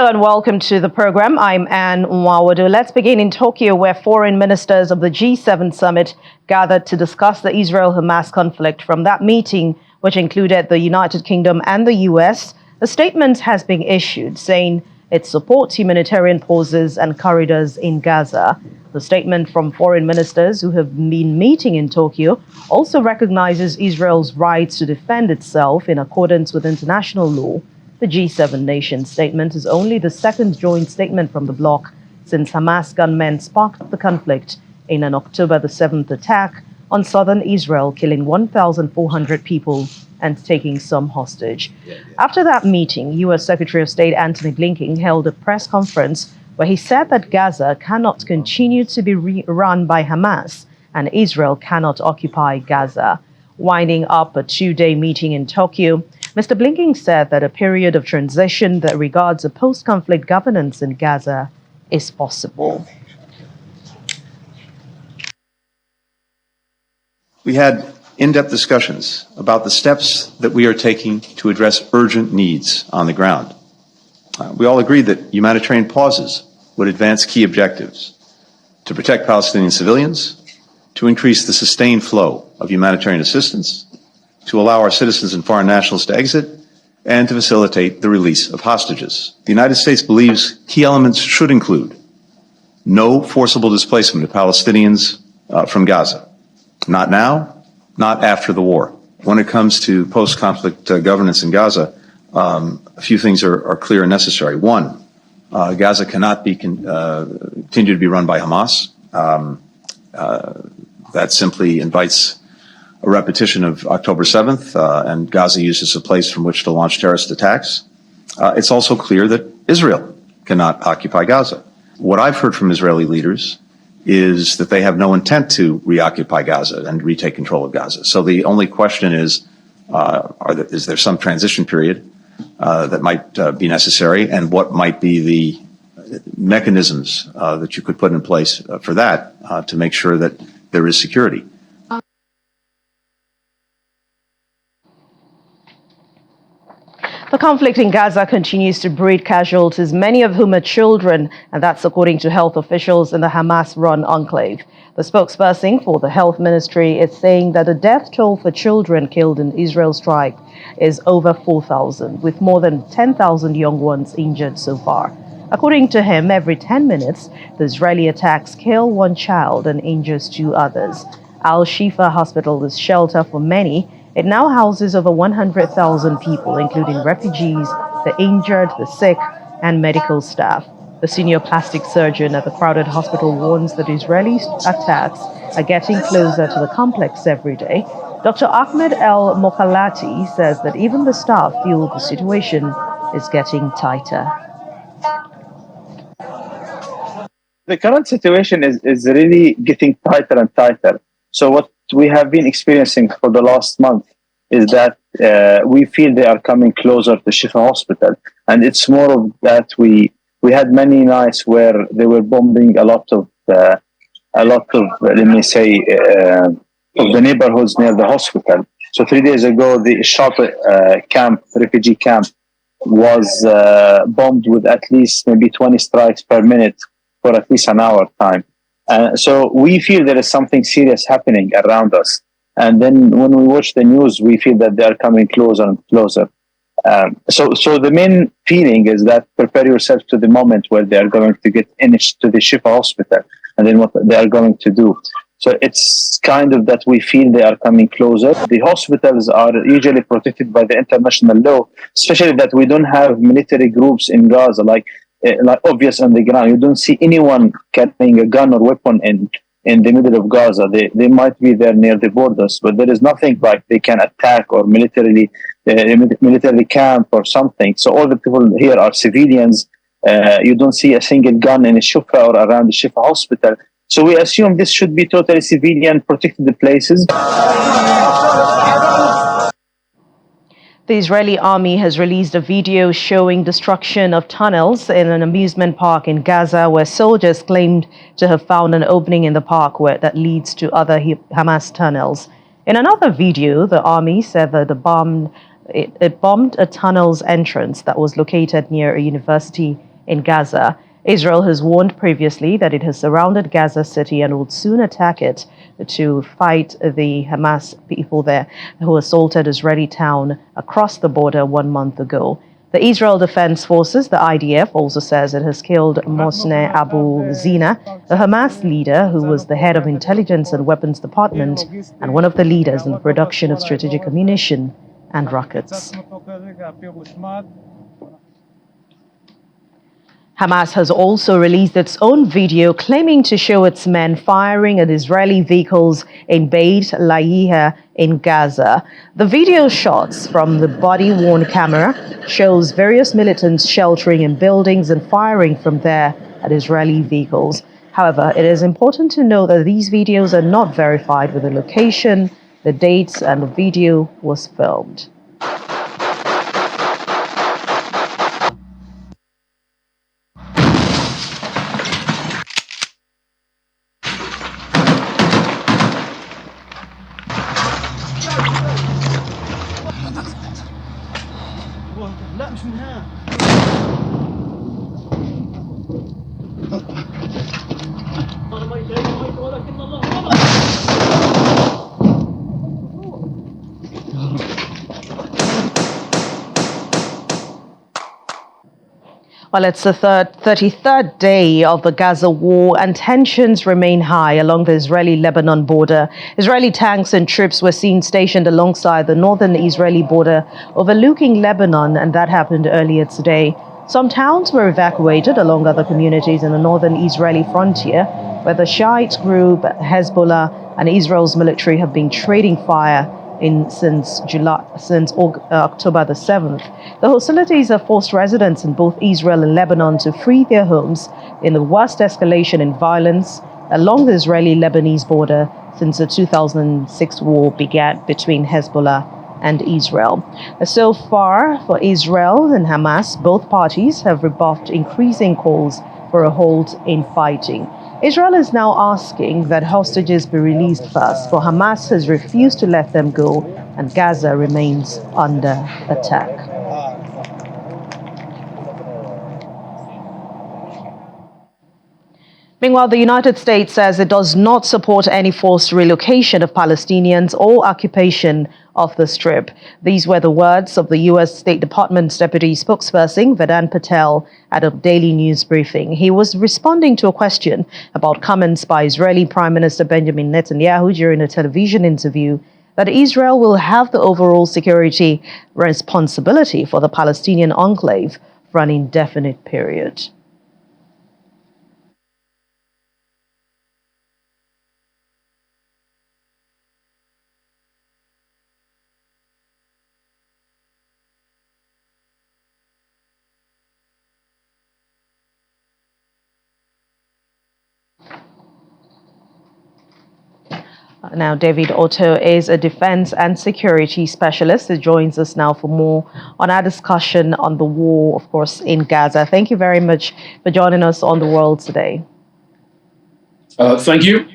Hello and welcome to the program. I'm Anne Nwawadu. Let's begin in Tokyo, where foreign ministers of the G7 summit gathered to discuss the Israel-Hamas conflict. From that meeting, which included the United Kingdom and the US, a statement has been issued saying it supports humanitarian pauses and corridors in Gaza. The statement from foreign ministers who have been meeting in Tokyo also recognizes Israel's rights to defend itself in accordance with international law. The G7 nation statement is only the second joint statement from the bloc since Hamas gunmen sparked the conflict in an October the 7th attack on southern Israel, killing 1,400 people and taking some hostage. After that meeting, U.S. Secretary of State Antony Blinken held a press conference where he said that Gaza cannot continue to be run by Hamas and Israel cannot occupy Gaza. Winding up a two-day meeting in Tokyo, Mr. Blinken said that a period of transition that regards a post-conflict governance in Gaza is possible. We had in-depth discussions about the steps that we are taking to address urgent needs on the ground. We all agreed that humanitarian pauses would advance key objectives: to protect Palestinian civilians, to increase the sustained flow of humanitarian assistance, to allow our citizens and foreign nationals to exit, and to facilitate the release of hostages. The United States believes key elements should include no forcible displacement of Palestinians from Gaza. Not now, not after the war. When it comes to post-conflict governance in Gaza, a few things are clear and necessary. One, Gaza cannot be continue to be run by Hamas. That simply invites a repetition of October 7th, and Gaza used as a place from which to launch terrorist attacks. It's also clear that Israel cannot occupy Gaza. What I've heard from Israeli leaders is that they have no intent to reoccupy Gaza and retake control of Gaza. So the only question is there some transition period that might be necessary, and what might be the mechanisms that you could put in place for that to make sure that there is security. The conflict in Gaza continues to breed casualties, many of whom are children, and that's according to health officials in the Hamas-run enclave. The spokesperson for the health ministry is saying that the death toll for children killed in Israel's strike is over 4,000, with more than 10,000 young ones injured so far. According to him, every 10 minutes, the Israeli attacks kill one child and injures two others. Al-Shifa Hospital is shelter for many. It now houses over 100,000 people, including refugees, the injured, the sick, and medical staff. The senior plastic surgeon at the crowded hospital warns that Israeli attacks are getting closer to the complex every day. Dr. Ahmed El Mokalati says that even the staff feel the situation is getting tighter. The current situation is really getting tighter and tighter. So what we have been experiencing for the last month is that we feel they are coming closer to Shifa Hospital, and it's more of that we had many nights where they were bombing a lot of let me say of the neighborhoods near the hospital. So 3 days ago, the Shata refugee camp was bombed with at least maybe 20 strikes per minute for at least an hour time. So we feel there is something serious happening around us. And then when we watch the news, we feel that they are coming closer and closer. So the main feeling is that prepare yourself to the moment where they are going to get into the Shifa Hospital, and then what they are going to do. So it's kind of that we feel they are coming closer. The hospitals are usually protected by the international law, especially that we don't have military groups in Gaza, like obvious on the ground. You don't see anyone carrying a gun or weapon in the middle of Gaza. They might be there near the borders, but there is nothing like they can attack or militarily camp or something. So all the people here are civilians. You don't see a single gun in a Shifa or around the Shifa hospital. So we assume this should be totally civilian protected places. The Israeli army has released a video showing destruction of tunnels in an amusement park in Gaza, where soldiers claimed to have found an opening in the park that leads to other Hamas tunnels. In another video, the army said that it bombed a tunnel's entrance that was located near a university in Gaza. Israel has warned previously that it has surrounded Gaza City and would soon attack it to fight the Hamas people there who assaulted Israeli town across the border 1 month ago. The Israel Defense Forces, the IDF, also says it has killed Mohsen Abu Zina, a Hamas leader who was the head of intelligence and weapons department and one of the leaders in the production of strategic ammunition and rockets. Hamas has also released its own video claiming to show its men firing at Israeli vehicles in Beit Lahiya in Gaza. The video shots from the body-worn camera shows various militants sheltering in buildings and firing from there at Israeli vehicles. However, it is important to note that these videos are not verified with the location, the dates, and the video was filmed. لا مش من هنا. ولكن الله Well, it's the 33rd day of the Gaza war, and tensions remain high along the Israeli-Lebanon border. Israeli tanks and troops were seen stationed alongside the northern Israeli border overlooking Lebanon, and that happened earlier today. Some towns were evacuated along other communities in the northern Israeli frontier, where the Shiite group Hezbollah and Israel's military have been trading fire since October the 7th. The hostilities have forced residents in both Israel and Lebanon to flee their homes in the worst escalation in violence along the Israeli-Lebanese border since the 2006 war began between Hezbollah and Israel. So far, for Israel and Hamas, both parties have rebuffed increasing calls for a halt in fighting. Israel is now asking that hostages be released first, for Hamas has refused to let them go, and Gaza remains under attack. Meanwhile, the United States says it does not support any forced relocation of Palestinians or occupation of the Strip. These were the words of the U.S. State Department's deputy spokesperson, Vedant Patel, at a daily news briefing. He was responding to a question about comments by Israeli Prime Minister Benjamin Netanyahu during a television interview that Israel will have the overall security responsibility for the Palestinian enclave for an indefinite period. Now, David Otto is a defense and security specialist who joins us now for more on our discussion on the war, of course, in Gaza. Thank you very much for joining us on The World today. Thank you.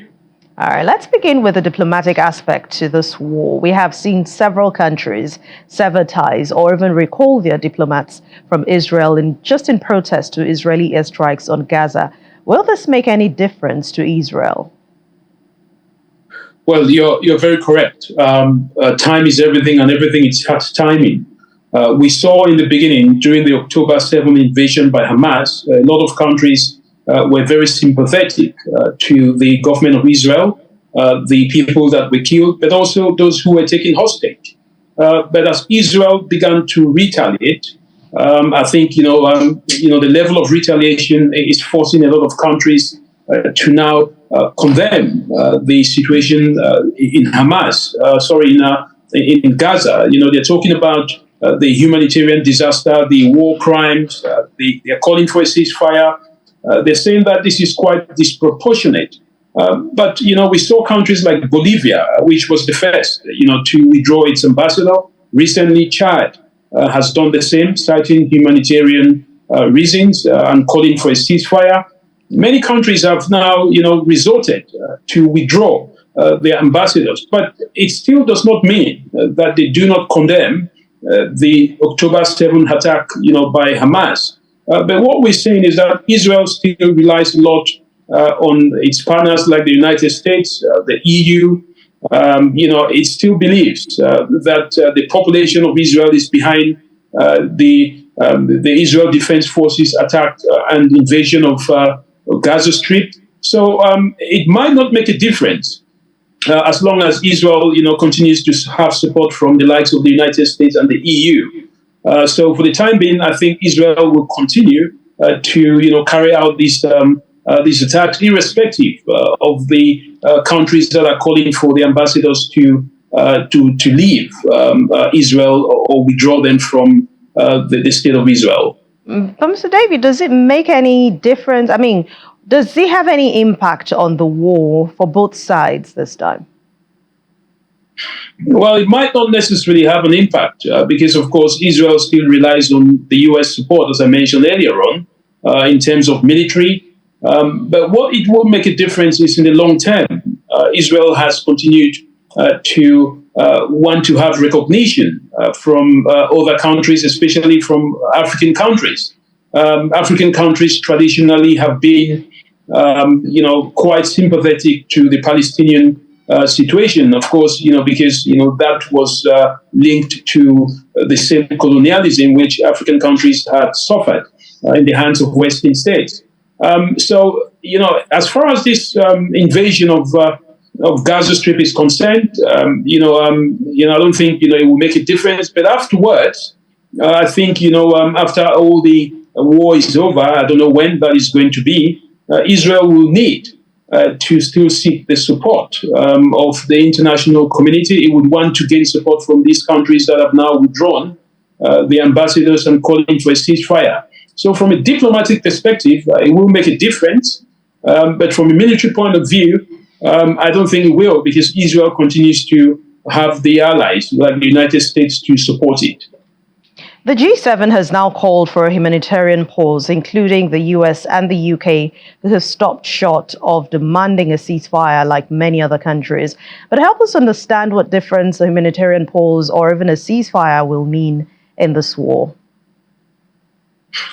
All right, let's begin with the diplomatic aspect to this war. We have seen several countries sever ties or even recall their diplomats from Israel in protest to Israeli airstrikes on Gaza. Will this make any difference to Israel? Well, you're very correct. Time is everything, and everything has timing. We saw in the beginning, during the October 7th invasion by Hamas, a lot of countries were very sympathetic to the government of Israel, the people that were killed, but also those who were taken hostage. But as Israel began to retaliate, I think the level of retaliation is forcing a lot of countries to now condemn the situation in in Gaza. They're talking about the humanitarian disaster, the war crimes. They're calling for a ceasefire. They're saying that this is quite disproportionate. But we saw countries like Bolivia, which was the first, to withdraw its ambassador. Recently, Chad has done the same, citing humanitarian reasons and calling for a ceasefire. Many countries have now, resorted to withdraw their ambassadors, but it still does not mean that they do not condemn the October 7th attack, by Hamas. But what we're saying is that Israel still relies a lot on its partners like the United States, the EU. It still believes that the population of Israel is behind the Israel Defense Forces attack and invasion of Gaza Strip. So it might not make a difference as long as Israel, continues to have support from the likes of the United States and the EU. So for the time being, I think Israel will continue to, carry out these attacks, irrespective of the countries that are calling for the ambassadors to leave Israel or withdraw them from the state of Israel. But Mr. David, does it make any difference? I mean, does it have any impact on the war for both sides this time? Well, it might not necessarily have an impact because, of course, Israel still relies on the U.S. support, as I mentioned earlier on, in terms of military. But what it will make a difference is in the long term. Israel has continued to want to have recognition from other countries, especially from African countries. African countries traditionally have been, quite sympathetic to the Palestinian situation, of course, because, that was linked to the same colonialism which African countries had suffered in the hands of Western states. So, as far as this invasion of Gaza Strip is concerned, I don't think, it will make a difference. But afterwards, I think, after all the war is over, I don't know when that is going to be, Israel will need to still seek the support of the international community. It would want to gain support from these countries that have now withdrawn the ambassadors and calling for a ceasefire. So from a diplomatic perspective, it will make a difference. But from a military point of view, I don't think it will, because Israel continues to have the allies like the United States to support it. The G7 has now called for a humanitarian pause, including the US and the UK, that have stopped short of demanding a ceasefire like many other countries. But help us understand what difference a humanitarian pause or even a ceasefire will mean in this war.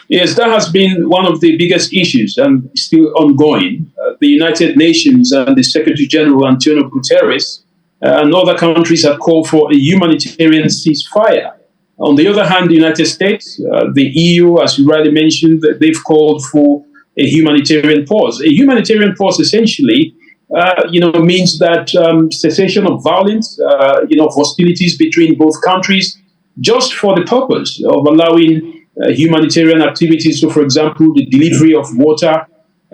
Yes, that has been one of the biggest issues and still ongoing. The United Nations and the Secretary General, Antonio Guterres, and other countries have called for a humanitarian ceasefire. On the other hand, the United States, the EU, as you rightly mentioned, they've called for a humanitarian pause. A humanitarian pause essentially, means that cessation of violence, of hostilities between both countries, just for the purpose of allowing humanitarian activities. So, for example, the delivery of water,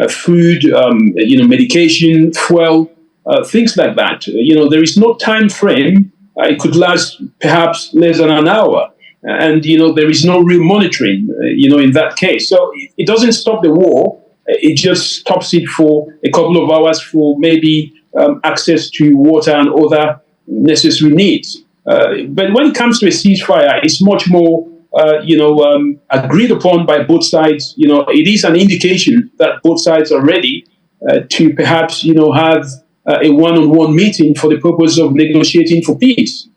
food, medication, fuel, things like that. There is no time frame. It could last perhaps less than an hour. And, there is no real monitoring, in that case. So it doesn't stop the war. It just stops it for a couple of hours for maybe access to water and other necessary needs. But when it comes to a ceasefire, it's much more, agreed upon by both sides. It is an indication that both sides are ready to perhaps, have a one-on-one meeting for the purpose of negotiating for peace.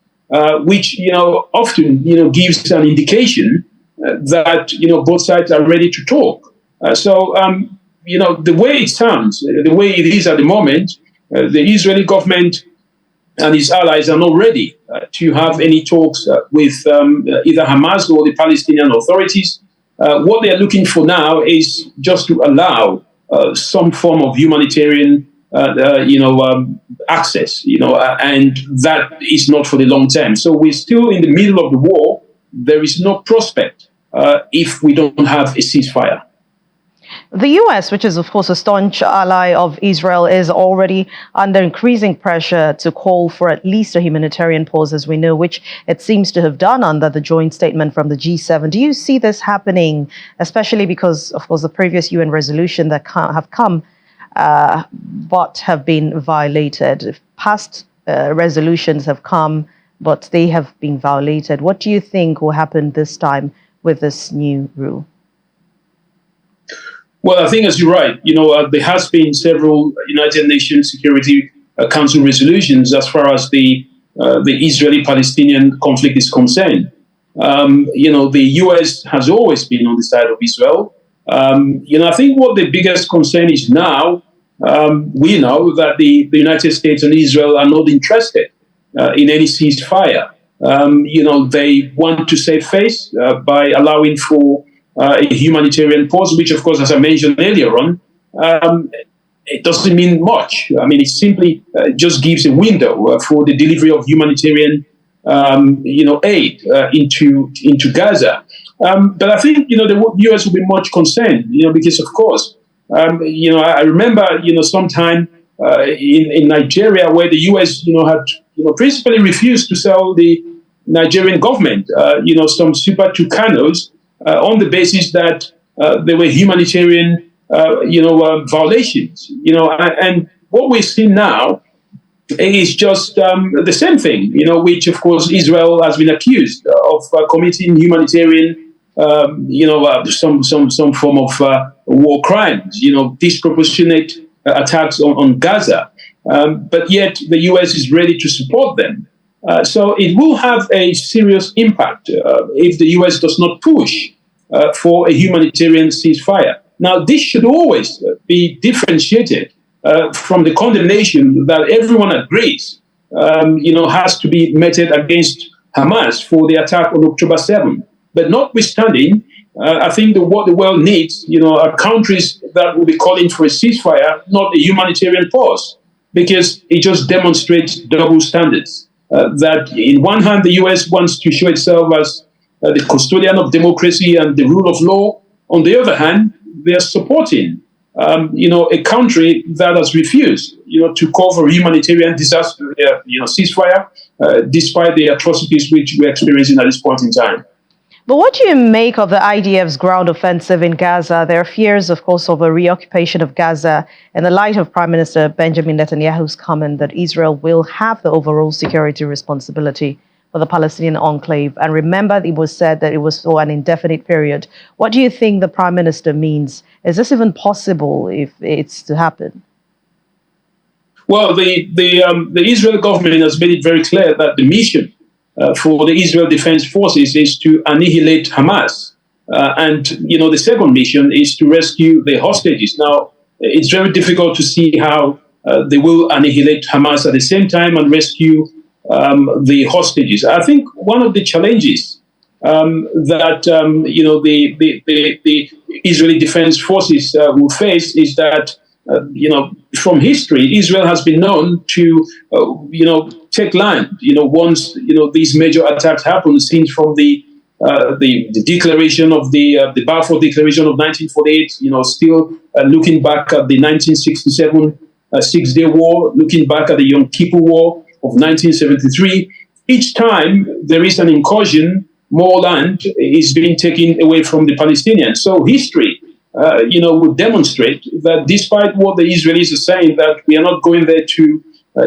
Which, often, gives an indication that, both sides are ready to talk. So, the way it sounds, the way it is at the moment, the Israeli government and its allies are not ready to have any talks with either Hamas or the Palestinian authorities. What they are looking for now is just to allow some form of humanitarian access, and that is not for the long term. So we're still in the middle of the war. There is no prospect if we don't have a ceasefire. The US, which is, of course, a staunch ally of Israel, is already under increasing pressure to call for at least a humanitarian pause, as we know, which it seems to have done under the joint statement from the G7. Do you see this happening, especially because, of course, the previous UN resolution that have come but have been violated? Past resolutions have come, but they have been violated. What do you think will happen this time with this new rule? Well, I think, as you're right, there has been several United Nations Security Council resolutions as far as the Israeli-Palestinian conflict is concerned. The US has always been on the side of Israel. I think what the biggest concern is now, we know that the United States and Israel are not interested in any ceasefire. They want to save face by allowing for a humanitarian pause, which, of course, as I mentioned earlier on, it doesn't mean much. I mean, it simply just gives a window for the delivery of humanitarian, aid into Gaza. But I think the U.S. will be much concerned, because of course, I remember sometime in Nigeria where the U.S. Had principally refused to sell the Nigerian government some Super Tucanos on the basis that there were humanitarian violations. And what we see now is just the same thing, which of course Israel has been accused of committing humanitarian, some form of war crimes, disproportionate attacks on Gaza, but yet the U.S. is ready to support them. So it will have a serious impact if the U.S. does not push for a humanitarian ceasefire. Now, this should always be differentiated from the condemnation that everyone agrees, has to be meted against Hamas for the attack on October 7th. But notwithstanding, I think what the world needs, are countries that will be calling for a ceasefire, not a humanitarian pause, because it just demonstrates double standards. That in one hand, the U.S. wants to show itself as the custodian of democracy and the rule of law. On the other hand, they are supporting, a country that has refused, to call for humanitarian disaster, ceasefire, despite the atrocities which we're experiencing at this point in time. But what do you make of the IDF's ground offensive in Gaza? There are fears, of course, of a reoccupation of Gaza in the light of Prime Minister Benjamin Netanyahu's comment that Israel will have the overall security responsibility for the Palestinian enclave. And remember, it was said that it was for an indefinite period. What do you think the Prime Minister means? Is this even possible if it's to happen? Well, the Israel government has made it very clear that the mission for the Israel Defense Forces is to annihilate Hamas. And the second mission is to rescue the hostages. Now, it's very difficult to see how they will annihilate Hamas at the same time and rescue the hostages. I think one of the challenges that the Israeli Defense Forces will face is that from history, Israel has been known to take land. Once these major attacks happen, since from the declaration of the Balfour Declaration of 1948. Still looking back at the 1967 Six-Day War, looking back at the Yom Kippur War of 1973. Each time there is an incursion, more land is being taken away from the Palestinians. So history, would demonstrate that despite what the Israelis are saying, that we are not going there to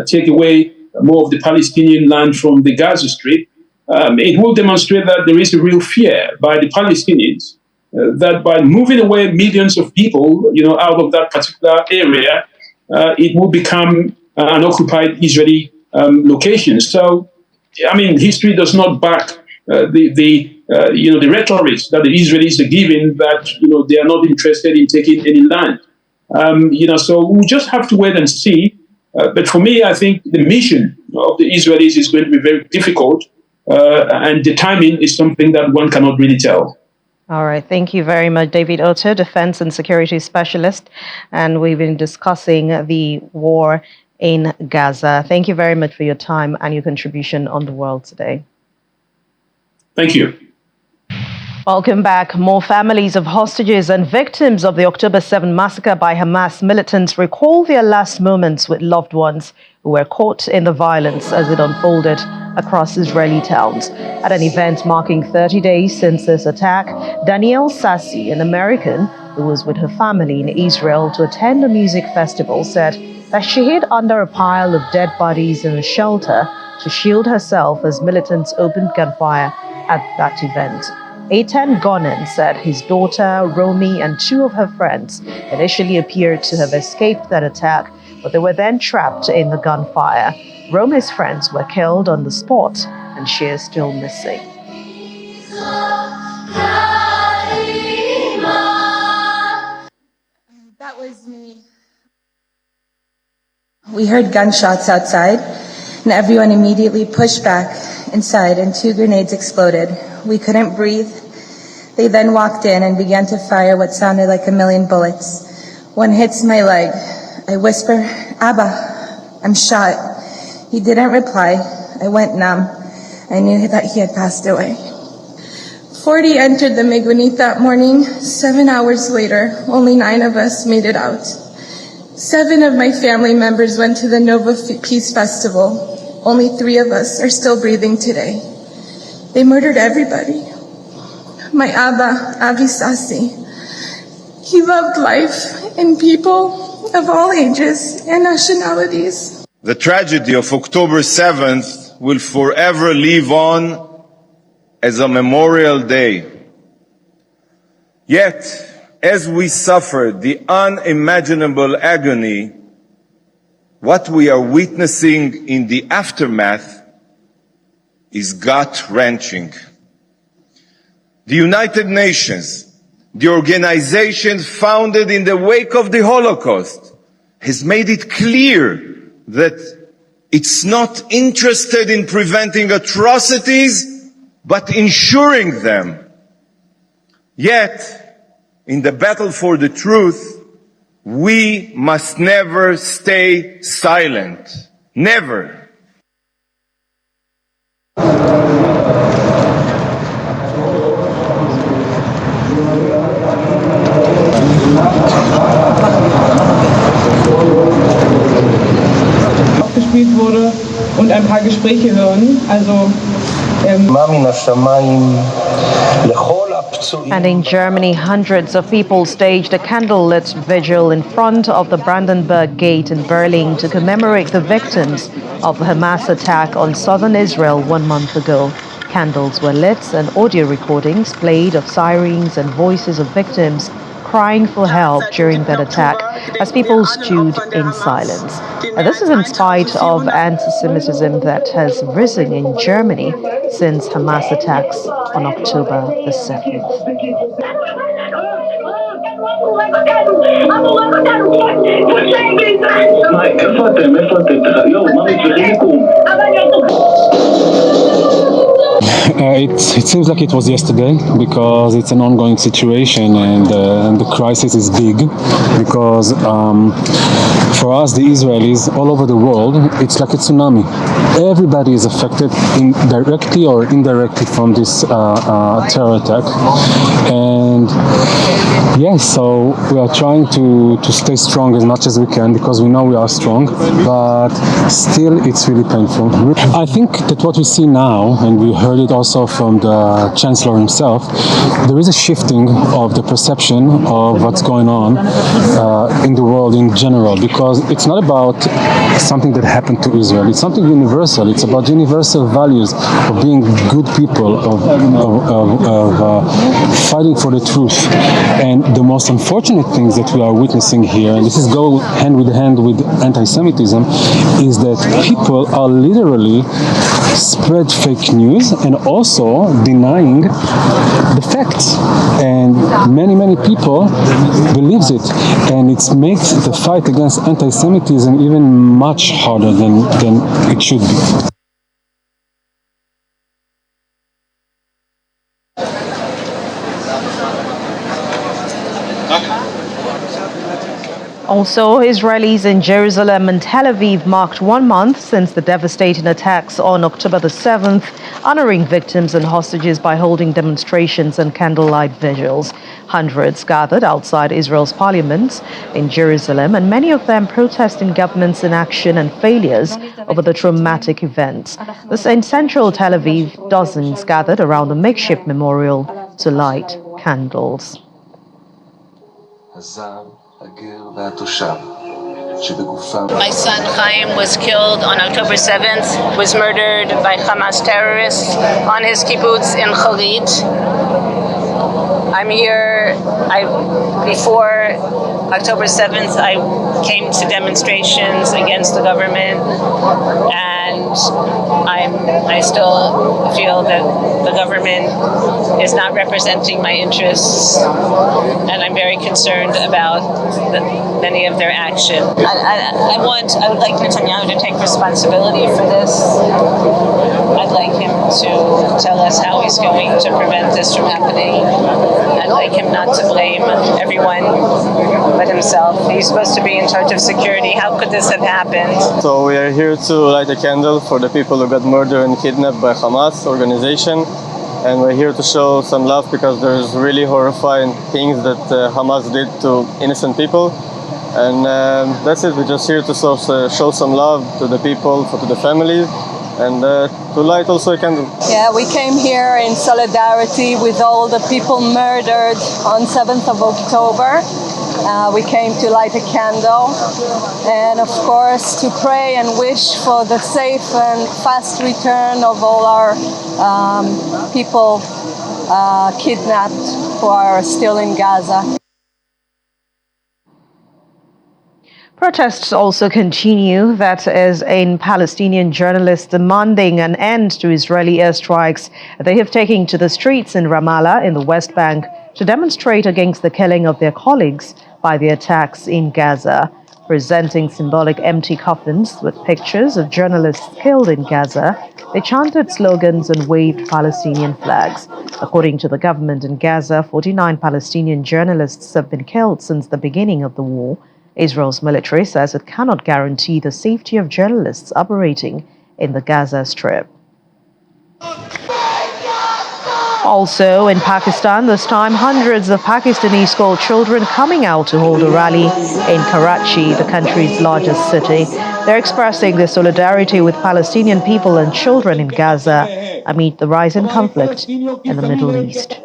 take away more of the Palestinian land from the Gaza Strip, it will demonstrate that there is a real fear by the Palestinians that by moving away millions of people, out of that particular area, it will become an occupied Israeli location. So, I mean, history does not back the rhetoric that the Israelis are giving that they are not interested in taking any land. So we'll just have to wait and see. But for me, I think the mission of the Israelis is going to be very difficult, and the timing is something that one cannot really tell. All right. Thank you very much, David Otto, Defense and Security Specialist. And we've been discussing the war in Gaza. Thank you very much for your time and your contribution on The World Today. Thank you. Welcome back. More families of hostages and victims of the October 7 massacre by Hamas militants recall their last moments with loved ones who were caught in the violence as it unfolded across Israeli towns. At an event marking 30 days since this attack, Danielle Sassi, an American who was with her family in Israel to attend a music festival, said that she hid under a pile of dead bodies in a shelter to shield herself as militants opened gunfire at that event. Eitan Gonen said his daughter, Romy, and two of her friends initially appeared to have escaped that attack, but they were then trapped in the gunfire. Romy's friends were killed on the spot, and she is still missing. was me. We heard gunshots outside, and everyone immediately pushed back inside, and 2 grenades exploded. We couldn't breathe. They then walked in and began to fire what sounded like a million bullets. One hits my leg. I whisper, "Abba, I'm shot." He didn't reply. I went numb. I knew that he had passed away. 40 entered the Megunit that morning. 7 hours later, only 9 of us made it out. 7 of my family members went to the Nova Peace Festival. Only 3 of us are still breathing today. They murdered everybody. My Abba, Avi Sassi, he loved life and people of all ages and nationalities. The tragedy of October 7th will forever live on as a memorial day. Yet, as we suffer the unimaginable agony, what we are witnessing in the aftermath is gut-wrenching. The United Nations, the organization founded in the wake of the Holocaust, has made it clear that it's not interested in preventing atrocities, but ensuring them. Yet, in the battle for the truth, we must never stay silent. Never. Gespielt wurde und ein paar Gespräche hören. And in Germany, hundreds of people staged a candlelit vigil in front of the Brandenburg Gate in Berlin to commemorate the victims of the Hamas attack on southern Israel 1 month ago. Candles were lit and audio recordings played of sirens and voices of victims crying for help during that attack as people stood in silence. And this is in spite of anti-Semitism that has risen in Germany since Hamas attacks on October the 7th. It seems like it was yesterday because it's an ongoing situation and the crisis is big because for us, the Israelis, all over the world, it's like a tsunami. Everybody is affected directly or indirectly from this terror attack. And yes, so we are trying to stay strong as much as we can because we know we are strong, but still it's really painful. I think that what we see now, and we heard it also from the Chancellor himself, there is a shifting of the perception of what's going on in the world in general, because it's not about something that happened to Israel. It's something universal. It's about universal values of being good people, of fighting for the truth. And the most unfortunate things that we are witnessing here, and this is go hand with hand with anti-Semitism, is that people are literally spread fake news and also denying the facts. And many people believes it. And it makes the fight against anti-Semitism even much harder than it should be. Also, Israelis in Jerusalem and Tel Aviv marked 1 month since the devastating attacks on October the 7th, honoring victims and hostages by holding demonstrations and candlelight vigils. Hundreds gathered outside Israel's parliament in Jerusalem, and many of them protesting government's inaction and failures over the traumatic events. In central Tel Aviv, dozens gathered around the makeshift memorial to light candles. My son Chaim was killed on October 7th, was murdered by Hamas terrorists on his kibbutz in Khalid. I'm here. Before October 7th, I came to demonstrations against the government. And and I still feel that the government is not representing my interests, and I'm very concerned about many of their actions. I would like Netanyahu to take responsibility for this. I'd like him to tell us how he's going to prevent this from happening. I'd like him not to blame everyone but himself. He's supposed to be in charge of security. How could this have happened? So we are here to light a candle for the people who got murdered and kidnapped by Hamas organization. And we're here to show some love because there's really horrifying things that Hamas did to innocent people. And that's it. We're just here to show some love to the people, to the families, and to light also a candle. Yeah, we came here in solidarity with all the people murdered on 7th of October. We came to light a candle and, of course, to pray and wish for the safe and fast return of all our people kidnapped who are still in Gaza. Protests also continue, that is, in Palestinian journalists demanding an end to Israeli airstrikes. They have taken to the streets in Ramallah in the West Bank to demonstrate against the killing of their colleagues by the attacks in Gaza, presenting symbolic empty coffins with pictures of journalists killed in Gaza. They chanted slogans and waved Palestinian flags. According to the government in Gaza, 49 Palestinian journalists have been killed since the beginning of the war. Israel's military says it cannot guarantee the safety of journalists operating in the Gaza Strip. Also in Pakistan, this time hundreds of Pakistani school children coming out to hold a rally in Karachi, the country's largest city. They're expressing their solidarity with Palestinian people and children in Gaza amid the rise in conflict in the Middle East.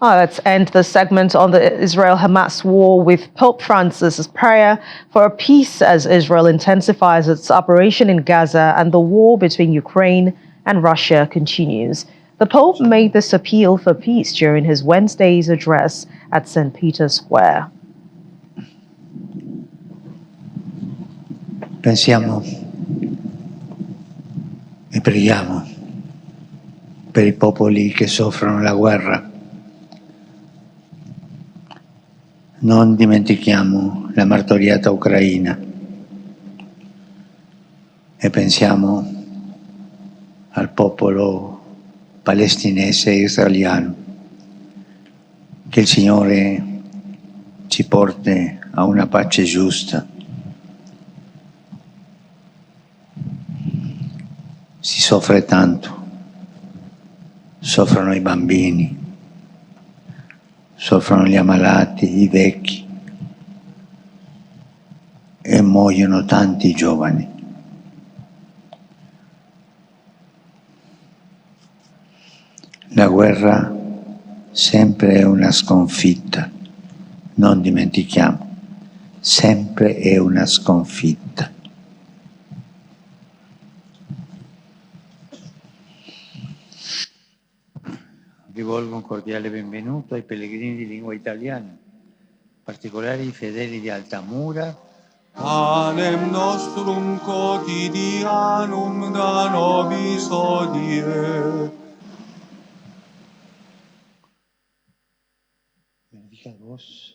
Let's end the segment on the Israel-Hamas war with Pope Francis's prayer for peace as Israel intensifies its operation in Gaza and the war between Ukraine and Russia continues. The Pope made this appeal for peace during his Wednesday's address at St. Peter's Square. Pensiamo e preghiamo per i popoli che soffrono la guerra. Non dimentichiamo la martoriata Ucraina e pensiamo al popolo palestinese e israeliano. Che il Signore ci porti a una pace giusta. Si soffre tanto, soffrono i bambini, soffrono gli ammalati, i vecchi e muoiono tanti giovani. La guerra sempre è una sconfitta, non dimentichiamo, sempre è una sconfitta. Rivolgo un cordiale benvenuto ai pellegrini di lingua italiana, in particolare i fedeli di Altamura. Panem nostrum quotidianum da nobis hodie. Benedicat vos.